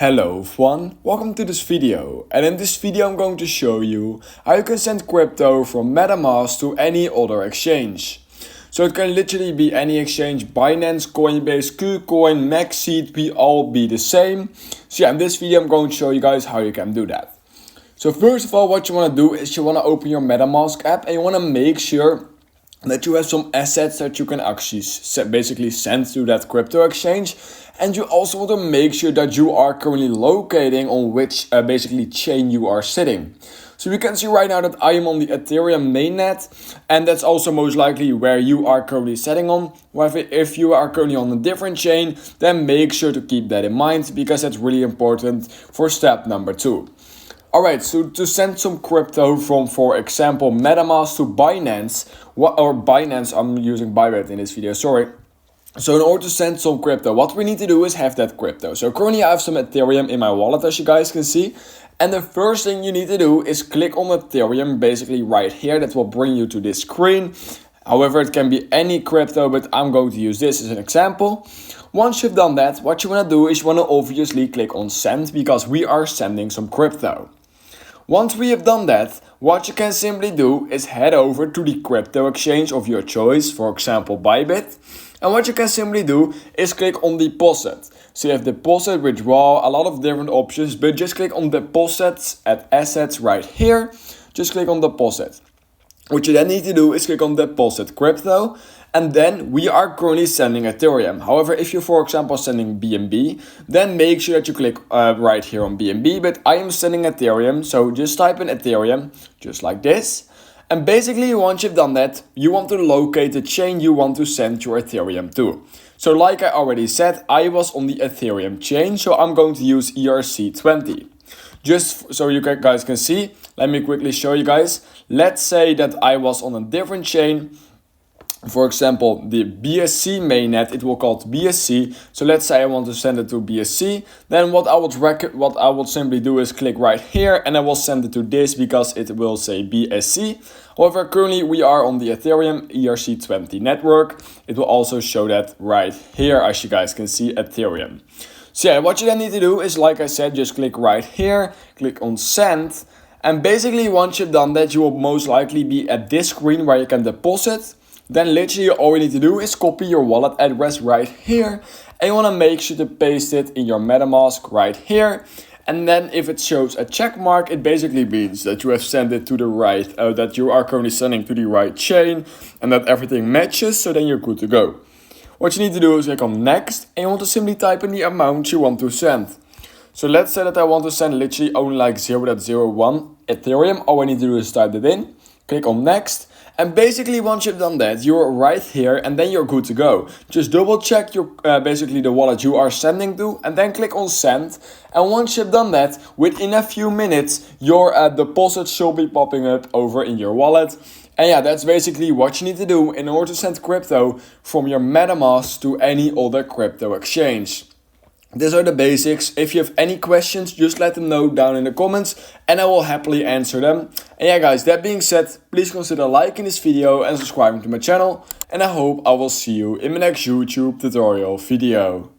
Hello everyone, welcome to this video, and in this video I'm going to show you how you can send crypto from Metamask to any other exchange. So it can literally be any exchange: Binance, Coinbase, KuCoin, Maxi, we all be the same. So yeah, in this video I'm going to show you guys how you can do that. So first of all, what you want to do is you want to open your Metamask app and you want to make sure that you have some assets that you can actually basically send to that crypto exchange. And you also want to make sure that you are currently locating on which basically chain you are sitting. So you can see right now that I am on the Ethereum mainnet, and that's also most likely where you are currently setting on. However, if you are currently on a different chain, then make sure to keep that in mind because that's really important for step number 2. Alright, so to send some crypto from, for example, Metamask to Binance, I'm using Bybit in this video, sorry. So in order to send some crypto, what we need to do is have that crypto. So currently I have some Ethereum in my wallet, as you guys can see. And the first thing you need to do is click on Ethereum, basically right here. That will bring you to this screen. However, it can be any crypto, but I'm going to use this as an example. Once you've done that, what you want to do is you want to obviously click on send because we are sending some crypto. Once we have done that, what you can simply do is head over to the crypto exchange of your choice, for example Bybit. And what you can simply do is click on deposit. So you have deposit, withdraw, a lot of different options, but just click on deposits at assets right here. Just click on deposit. What you then need to do is click on deposit crypto, and then we are currently sending Ethereum. However, if you're for example sending BNB, then make sure that you click right here on BNB, but I am sending Ethereum, so just type in Ethereum, just like this. And basically, once you've done that, you want to locate the chain you want to send your Ethereum to. So like I already said, I was on the Ethereum chain, so I'm going to use ERC20. Just so you guys can see, let me quickly show you guys. Let's say that I was on a different chain. For example, the BSC mainnet, it will call it BSC. So let's say I want to send it to BSC. Then what I would simply do is click right here and I will send it to this because it will say BSC. However, currently we are on the Ethereum ERC20 network. It will also show that right here, as you guys can see, Ethereum. So yeah, what you then need to do is, like I said, just click right here, click on send. And basically once you've done that, you will most likely be at this screen where you can deposit. Then literally all you need to do is copy your wallet address right here. And you want to make sure to paste it in your MetaMask right here. And then if it shows a check mark, it basically means that you have sent it to the right, that you are currently sending to the right chain and that everything matches, so then you're good to go. What you need to do is click on next and you want to simply type in the amount you want to send. So let's say that I want to send literally only like 0.01 Ethereum. All I need to do is type it in, click on next. And basically once you've done that, you're right here and then you're good to go. Just double check your basically the wallet you are sending to and then click on send. And once you've done that, within a few minutes, your deposit should be popping up over in your wallet. And yeah, that's basically what you need to do in order to send crypto from your MetaMask to any other crypto exchange. These are the basics. If you have any questions, just let them know down in the comments and I will happily answer them. And yeah guys, that being said, please consider liking this video and subscribing to my channel. And I hope I will see you in my next YouTube tutorial video.